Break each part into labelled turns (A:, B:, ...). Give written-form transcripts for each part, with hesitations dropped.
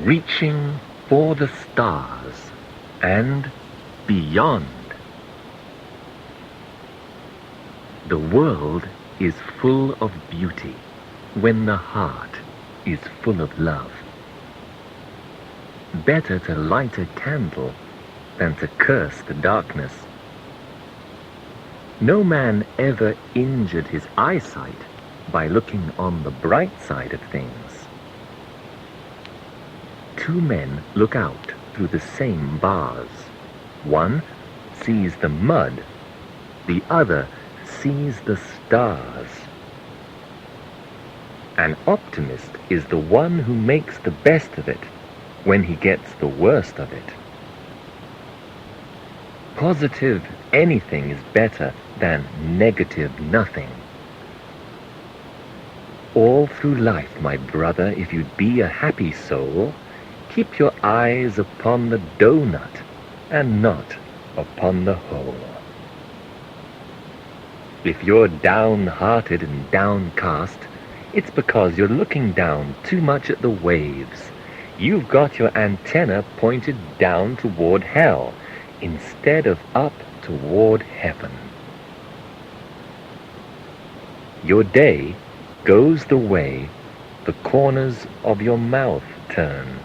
A: reaching for the stars and beyond. The world is full of beauty when the heart is full of love. Better to light a candle than to curse the darkness. No man ever injured his eyesight by looking on the bright side of things. Two men look out through the same bars. One sees the mud, the other sees the stars. An optimist is the one who makes the best of it when he gets the worst of it. Positive anything is better than negative nothing. All through life, my brother, if you'd be a happy soul, keep your eyes upon the doughnut and not upon the hole. If you're downhearted and downcast, it's because you're looking down too much at the waves. You've got your antenna pointed down toward hell instead of up toward heaven. Your day goes the way the corners of your mouth turn.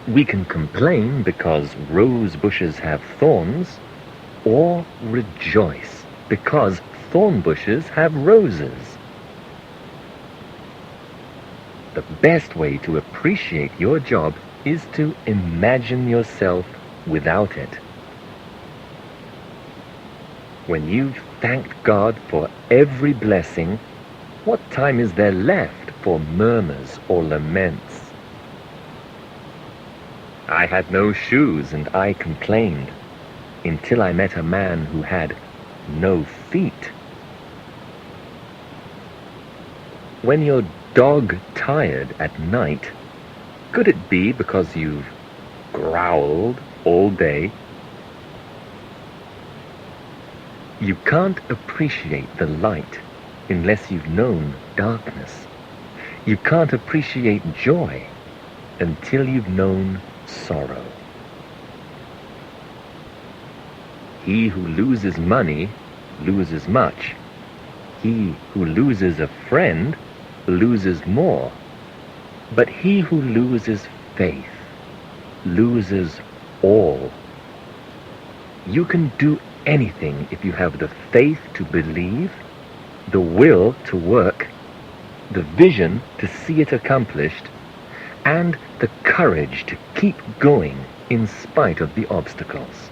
A: We can complain because rose bushes have thorns, or rejoice because thorn bushes have roses. The best way to appreciate your job is to imagine yourself without it. When you've thanked God for every blessing, what time is there left for murmurs or laments? I had no shoes and I complained until I met a man who had no feet. When you're dog tired at night, could it be because you've growled all day? You can't appreciate the light unless you've known darkness. You can't appreciate joy until you've known sorrow. He who loses money loses much. He who loses a friend loses more. But he who loses faith loses all. You can do anything if you have the faith to believe, the will to work, the vision to see it accomplished, and the courage to keep going in spite of the obstacles.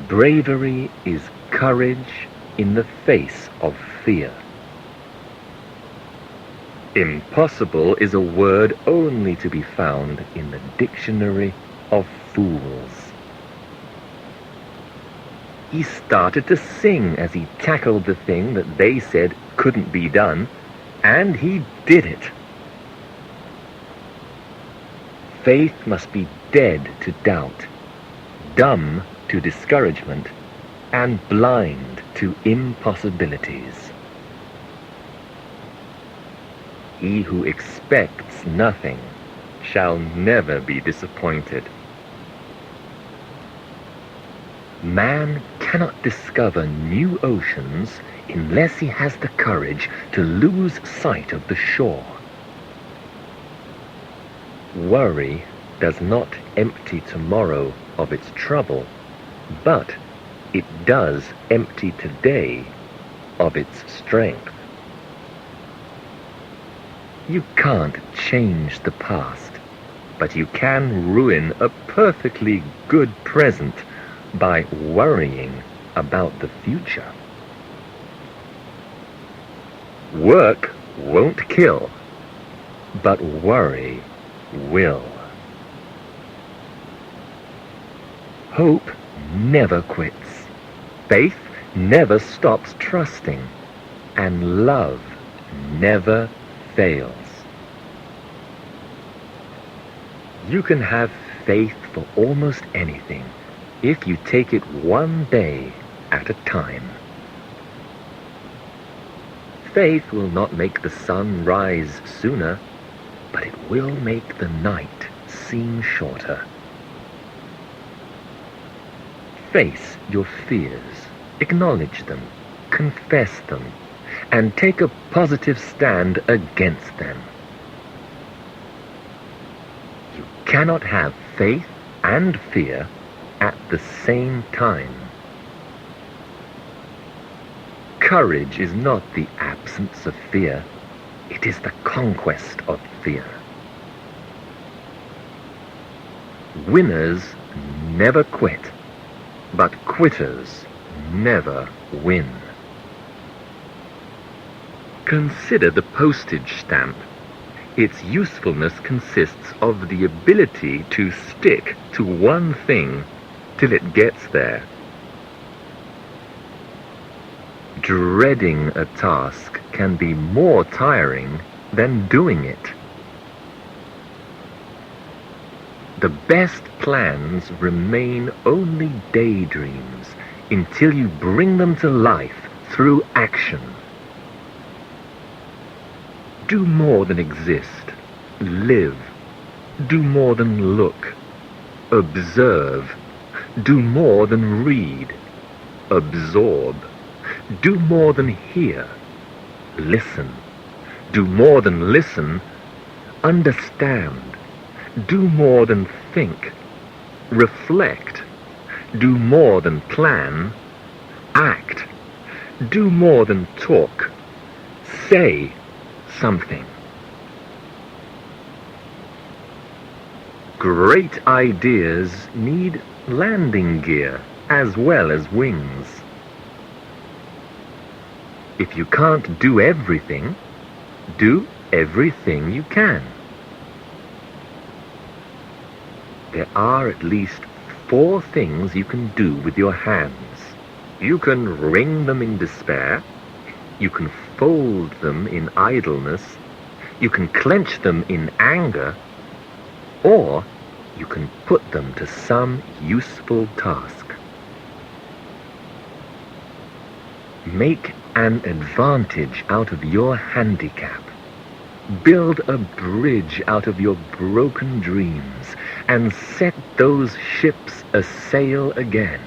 A: Bravery is courage in the face of fear. Impossible is a word only to be found in the dictionary of fools. He started to sing as he tackled the thing that they said couldn't be done, and he did it. Faith must be dead to doubt, dumb to discouragement, and blind to impossibilities. He who expects nothing shall never be disappointed. Man cannot discover new oceans unless he has the courage to lose sight of the shore. Worry does not empty tomorrow of its trouble, but it does empty today of its strength. You can't change the past, but you can ruin a perfectly good present by worrying about the future. Work won't kill, but worry will. Hope never quits. Faith never stops trusting. And love never fails. You can have faith for almost anything if you take it one day at a time. Faith will not make the sun rise sooner, but it will make the night seem shorter. Face your fears, acknowledge them, confess them, and take a positive stand against them. You cannot have faith and fear at the same time. Courage is not the absence of fear, it is the conquest of fear. Winners never quit, but quitters never win. Consider the postage stamp. Its usefulness consists of the ability to stick to one thing till it gets there. Dreading a task can be more tiring than doing it. The best plans remain only daydreams until you bring them to life through action. Do more than exist. Live. Do more than look. Observe. Do more than read. Absorb. Do more than hear. Listen. Do more than listen. Understand. Do more than think. Reflect. Do more than plan. Act. Do more than talk. Say something. Great ideas need landing gear as well as wings. If you can't do everything, do everything you can. There are at least 4 things you can do with your hands. You can wring them in despair. You can fold them in idleness. You can clench them in anger. Or you can put them to some useful task. Make an advantage out of your handicap. Build a bridge out of your broken dreams and set those ships a-sail again.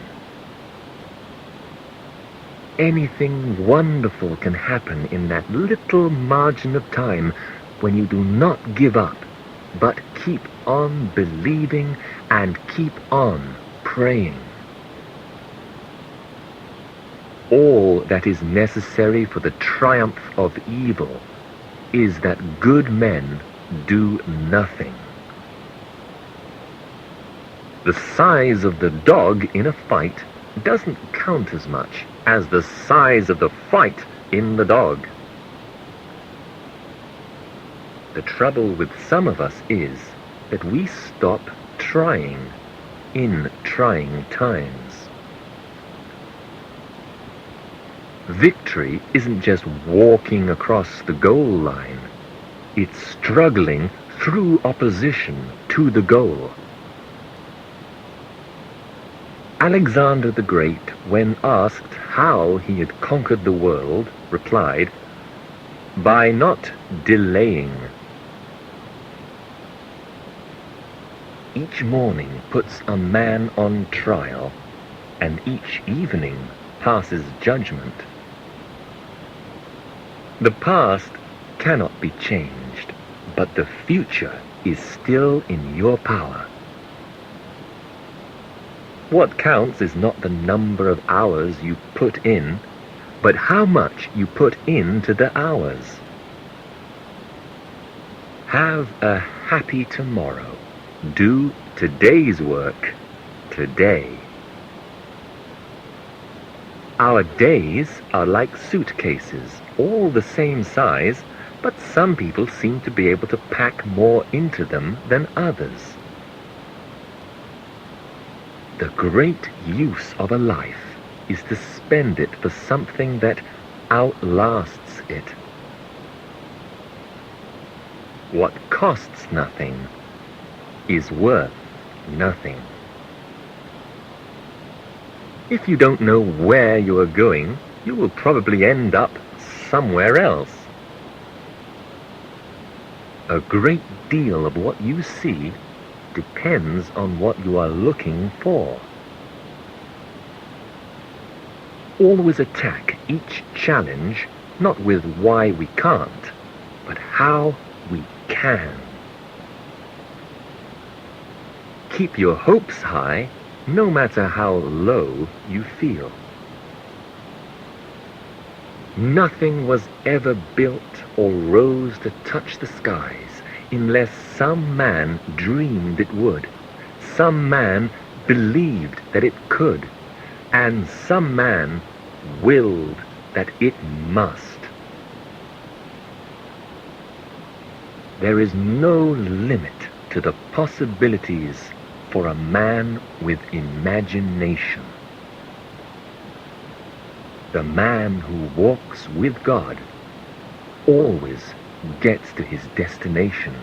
A: Anything wonderful can happen in that little margin of time when you do not give up, but keep on believing and keep on praying. All that is necessary for the triumph of evil is that good men do nothing. The size of the dog in a fight doesn't count as much as the size of the fight in the dog. The trouble with some of us is that we stop trying in trying times. Victory isn't just walking across the goal line. It's struggling through opposition to the goal. Alexander the Great, when asked how he had conquered the world, replied, "By not delaying." Each morning puts a man on trial, and each evening passes judgment. The past cannot be changed, but the future is still in your power. What counts is not the number of hours you put in, but how much you put into the hours. Have a happy tomorrow. Do today's work today. Our days are like suitcases, all the same size, but some people seem to be able to pack more into them than others. The great use of a life is to spend it for something that outlasts it. What costs nothing is worth nothing. If you don't know where you are going, you will probably end up somewhere else. A great deal of what you see depends on what you are looking for. Always attack each challenge not with why we can't, but how we can. Keep your hopes high, no matter how low you feel. Nothing was ever built or rose to touch the skies unless some man dreamed it would, some man believed that it could, and some man willed that it must. There is no limit to the possibilities for a man with imagination. The man who walks with God always gets to his destination.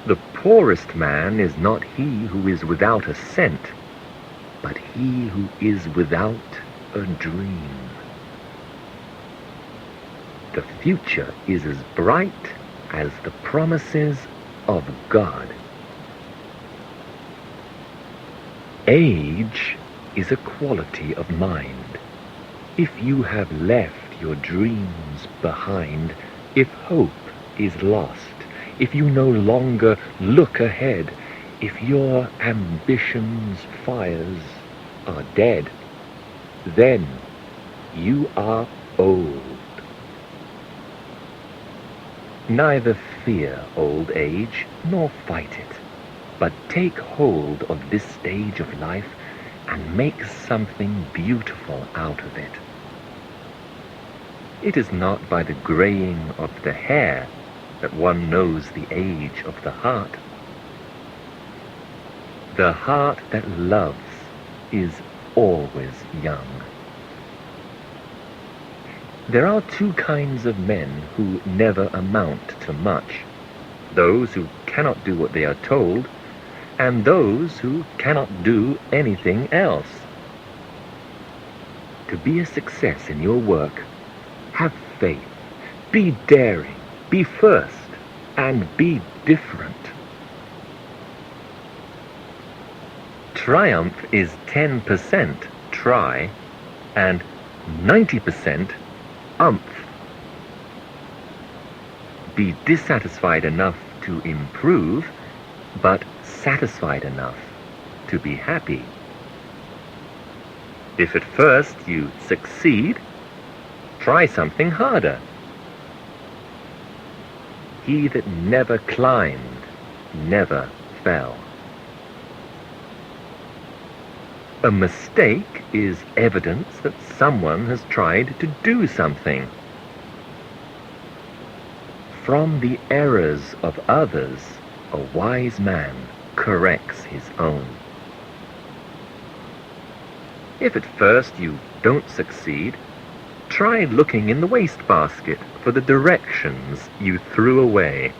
A: The poorest man is not he who is without a cent, but he who is without a dream. The future is as bright as the promises of God. Age is a quality of mind. If you have left your dreams behind, if hope is lost, if you no longer look ahead, if your ambition's fires are dead, then you are old. Neither fear old age nor fight it, but take hold of this stage of life and make something beautiful out of it. It is not by the graying of the hair that one knows the age of the heart. The heart that loves is always young. There are two kinds of men who never amount to much: those who cannot do what they are told, and those who cannot do anything else. To be a success in your work, have faith, be daring, be first, and be different. Triumph is 10% try and 90% umph. Be dissatisfied enough to improve, but satisfied enough to be happy. If at first you succeed, try something harder. He that never climbed never fell. A mistake is evidence that someone has tried to do something. From the errors of others, a wise man corrects his own. If at first you don't succeed, try looking in the wastebasket for the directions you threw away.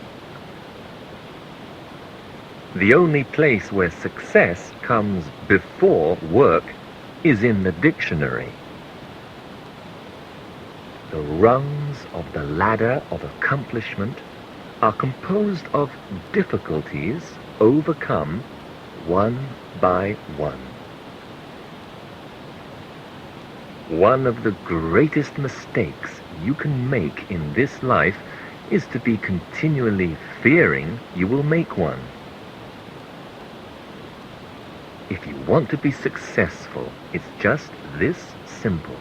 A: The only place where success comes before work is in the dictionary. The rungs of the ladder of accomplishment are composed of difficulties overcome one by one. One of the greatest mistakes you can make in this life is to be continually fearing you will make one. If you want to be successful, it's just this simple.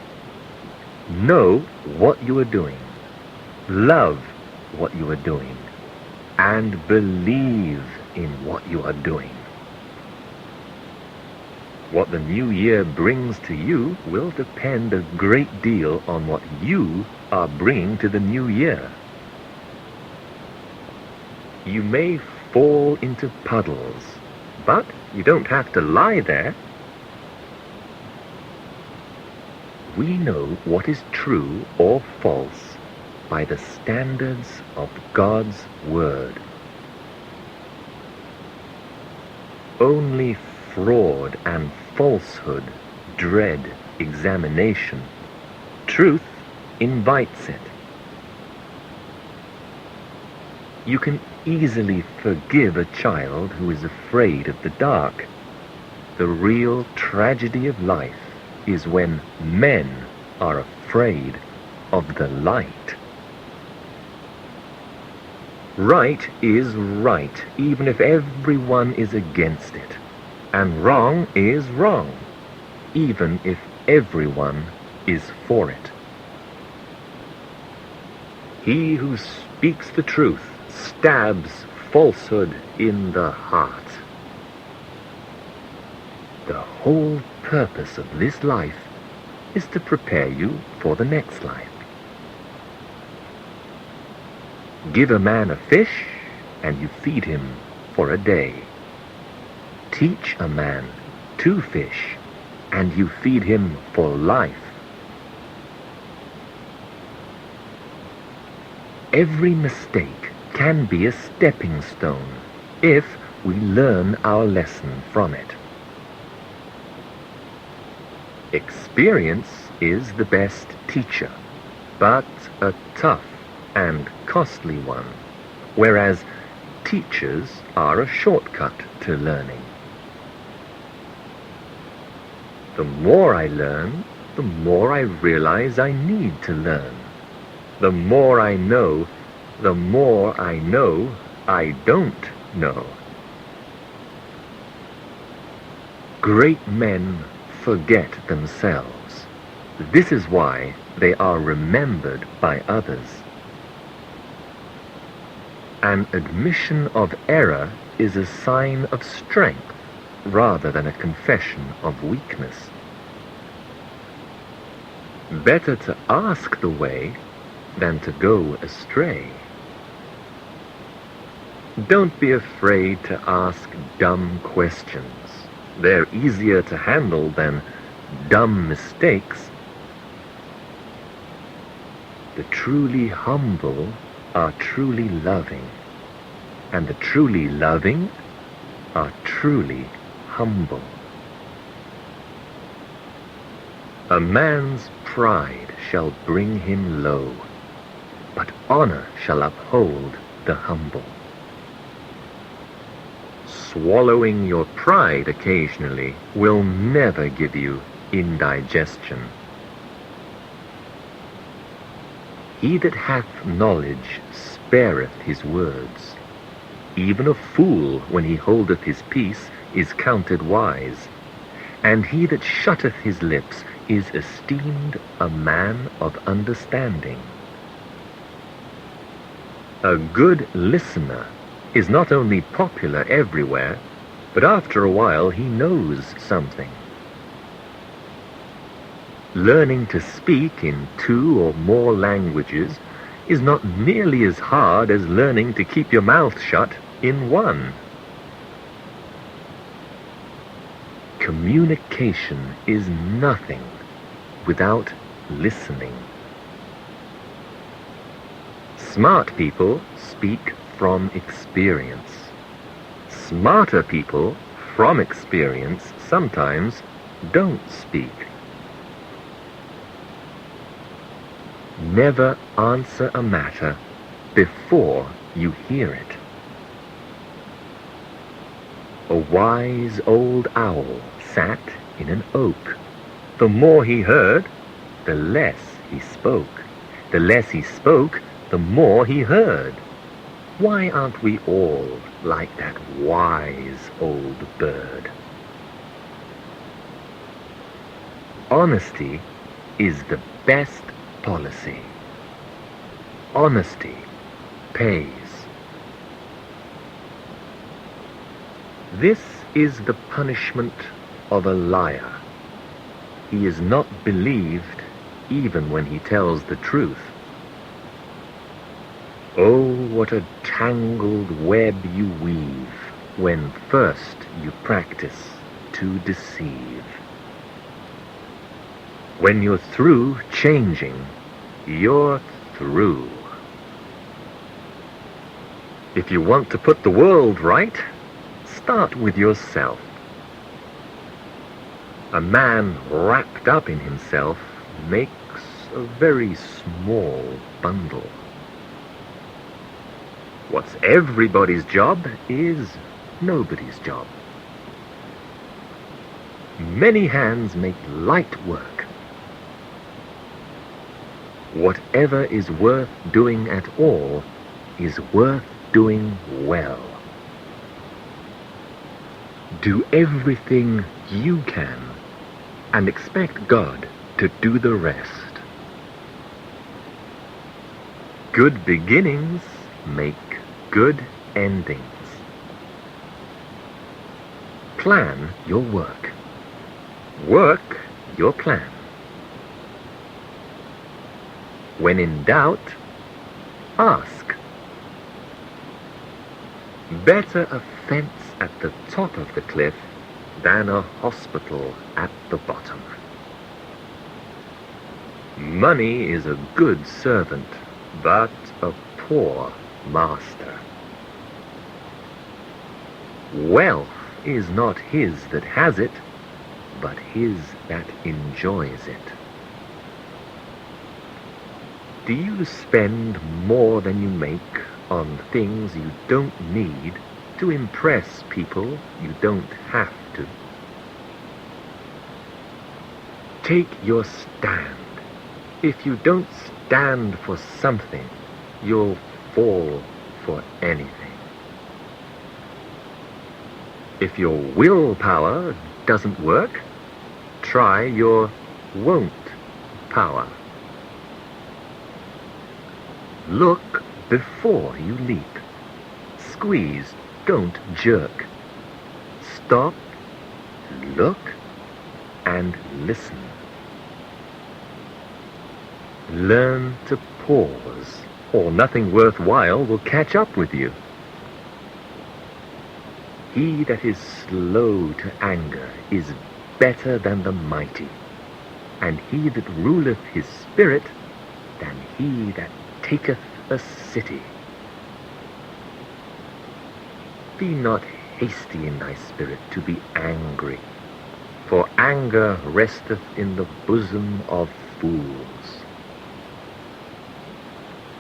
A: Know what you are doing, love what you are doing, and believe in what you are doing. What the new year brings to you will depend a great deal on what you are bringing to the new year. You may fall into puddles, but you don't have to lie there. We know what is true or false by the standards of God's Word. Only fraud and falsehood dread examination. truth invites it. You can easily forgive a child who is afraid of the dark. The real tragedy of life is when men are afraid of the light. Right is right, even if everyone is against it. And wrong is wrong, even if everyone is for it. He who speaks the truth stabs falsehood in the heart. The whole purpose of this life is to prepare you for the next life. Give a man a fish, and you feed him for a day. Teach a man to fish, and you feed him for life. Every mistake can be a stepping stone if we learn our lesson from it. Experience is the best teacher, but a tough and costly one, whereas teachers are a shortcut to learning. The more I learn, the more I realize I need to learn. The more I know, the more I know I don't know. Great men forget themselves. This is why they are remembered by others. An admission of error is a sign of strength rather than a confession of weakness. Better to ask the way than to go astray. Don't be afraid to ask dumb questions. They're easier to handle than dumb mistakes. The truly humble are truly loving, and the truly loving are truly humble. A man's pride shall bring him low, but honor shall uphold the humble. Swallowing your pride occasionally will never give you indigestion. He that hath knowledge spareth his words. Even a fool, when he holdeth his peace, is counted wise. And he that shutteth his lips is esteemed a man of understanding. A good listener is not only popular everywhere, but after a while he knows something. Learning to speak in 2 or more languages is not nearly as hard as learning to keep your mouth shut in 1. Communication is nothing without listening. Smart people speak from experience. Smarter people from experience sometimes don't speak. Never answer a matter before you hear it. A wise old owl sat in an oak. The more he heard, the less he spoke. The less he spoke, the more he heard. Why aren't we all like that wise old bird? Honesty is the best policy. Honesty pays. This is the punishment of a liar. He is not believed even when he tells the truth. Oh, what a tangled web you weave when first you practice to deceive. When you're through changing, you're through. If you want to put the world right, start with yourself. A man wrapped up in himself makes a very small bundle. What's everybody's job is nobody's job. Many hands make light work. Whatever is worth doing at all is worth doing well. Do everything you can and expect God to do the rest. Good beginnings make good endings. Plan your work. Work your plan. When in doubt, ask. Better a fence at the top of the cliff than a hospital at the bottom. Money is a good servant, but a poor master. Wealth is not his that has it, but his that enjoys it. Do you spend more than you make on things you don't need to impress people you don't have to? Take your stand. If you don't stand for something, you'll fall for anything. If your willpower doesn't work, try your won't power. Look before you leap. Squeeze, don't jerk. Stop, look, and listen. Learn to pause, or nothing worthwhile will catch up with you. He that is slow to anger is better than the mighty, and he that ruleth his spirit than he that taketh a city. Be not hasty in thy spirit to be angry, for anger resteth in the bosom of fools.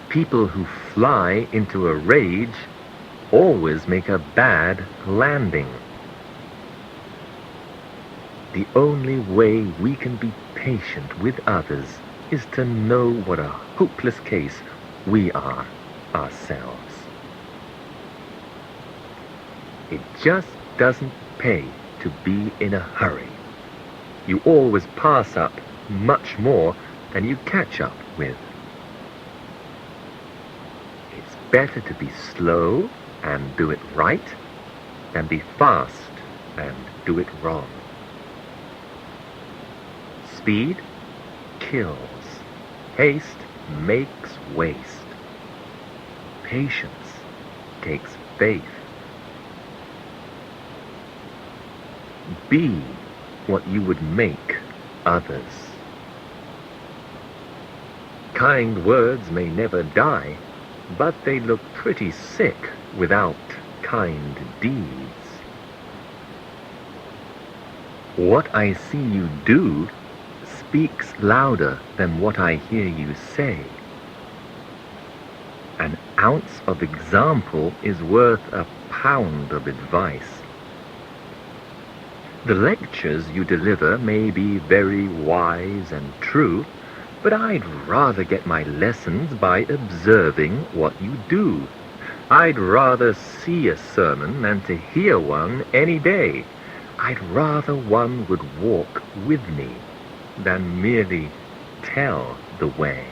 A: People who fly into a rage always make a bad landing. The only way we can be patient with others is to know what a hopeless case we are ourselves. It just doesn't pay to be in a hurry. You always pass up much more than you catch up with. It's better to be slow and do it right than be fast and do it wrong. Speed kills. Haste makes waste. Patience takes faith. Be what you would make others. Kind words may never die, but they look pretty sick without kind deeds. What I see you do speaks louder than what I hear you say. An ounce of example is worth a pound of advice. The lectures you deliver may be very wise and true, but I'd rather get my lessons by observing what you do. I'd rather see a sermon than to hear one any day. I'd rather one would walk with me than merely tell the way.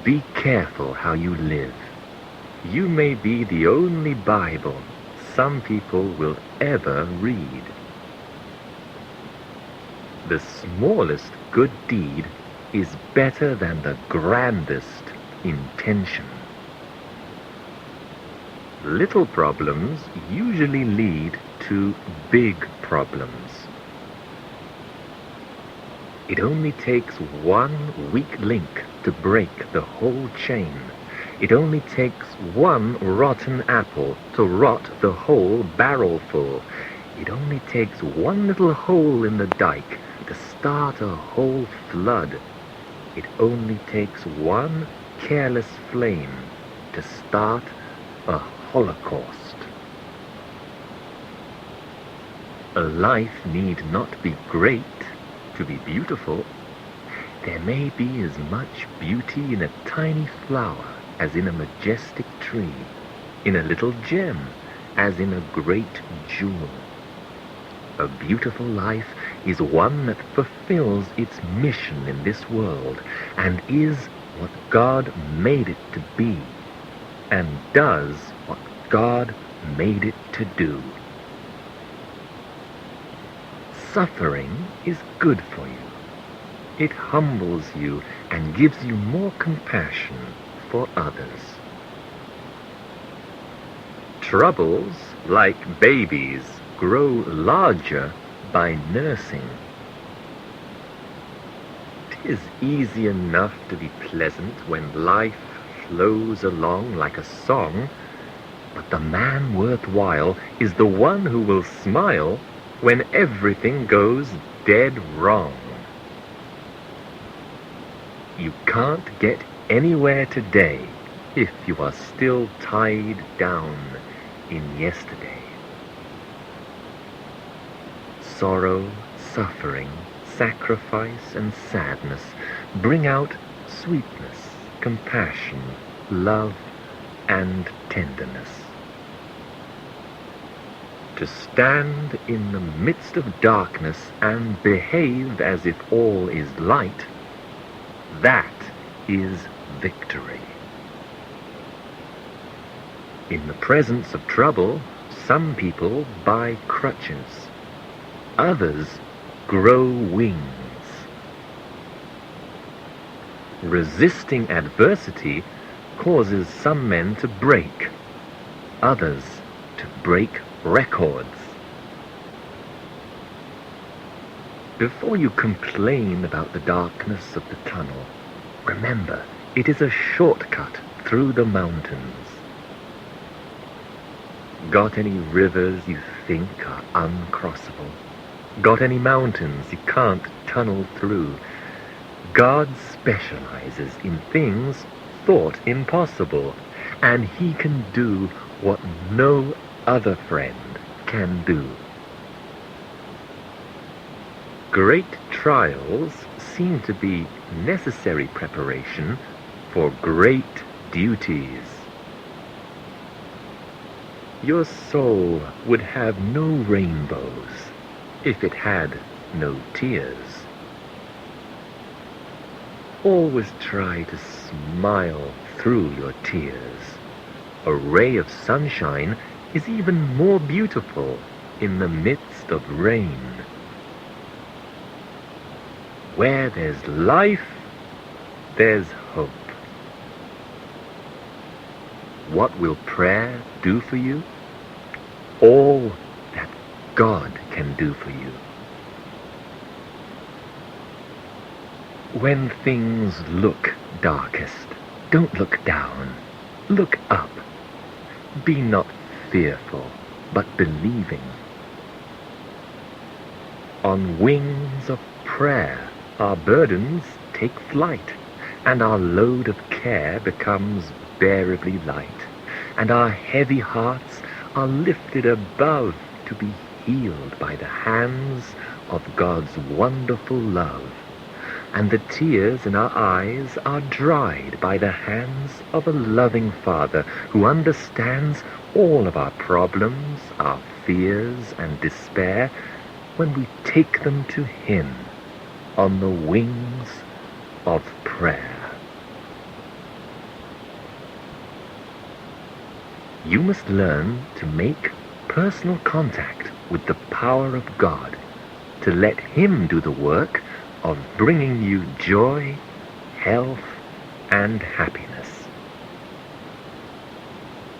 A: Be careful how you live. You may be the only Bible some people will ever read. The smallest good deed is better than the grandest intention. Little problems usually lead to big problems. It only takes one weak link to break the whole chain. It only takes one rotten apple to rot the whole barrelful. It only takes one little hole in the dike to start a whole flood. It only takes one careless flame to start a holocaust. A life need not be great to be beautiful. There may be as much beauty in a tiny flower as in a majestic tree, in a little gem as in a great jewel. A beautiful life is one that fulfills its mission in this world and is what God made it to be and does what God made it to do. Suffering is good for you. It humbles you and gives you more compassion for others. Troubles, like babies, grow larger by nursing. 'Tis easy enough to be pleasant when life flows along like a song, but the man worthwhile is the one who will smile when everything goes dead wrong. You can't get anywhere today if you are still tied down in yesterday. Sorrow, suffering, sacrifice, and sadness bring out sweetness, compassion, love, and tenderness. To stand in the midst of darkness and behave as if all is light, that is victory. In the presence of trouble, some people buy crutches. Others grow wings. Resisting adversity causes some men to break, others to break records. Before you complain about the darkness of the tunnel, remember it is a shortcut through the mountains. Got any rivers you think are uncrossable? Got any mountains you can't tunnel through? God specializes in things thought impossible, and He can do what no other friend can do. Great trials seem to be necessary preparation for great duties. Your soul would have no rainbows if it had no tears. Always try to smile through your tears. A ray of sunshine is even more beautiful in the midst of rain. Where there's life, there's hope. What will prayer do for you? All that God can do for you. When things look darkest, don't look down. Look up. Be not fearful, but believing. On wings of prayer, our burdens take flight, and our load of care becomes bearably light, and our heavy hearts are lifted above to be healed by the hands of God's wonderful love, and the tears in our eyes are dried by the hands of a loving Father who understands all of our problems, our fears and despair, when we take them to Him on the wings of prayer. You must learn to make personal contact with the power of God, to let Him do the work of bringing you joy, health, and happiness.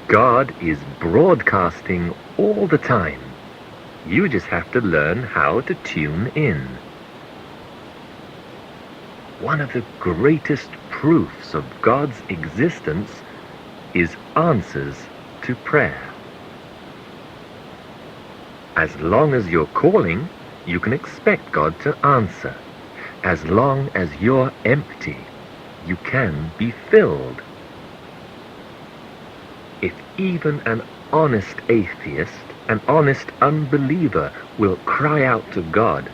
A: God is broadcasting all the time. You just have to learn how to tune in. One of the greatest proofs of God's existence is answers to prayer. As long as you're calling, you can expect God to answer, As long as you're empty, you can be filled. If even an honest atheist, an honest unbeliever will cry out to God,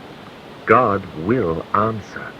A: God will answer.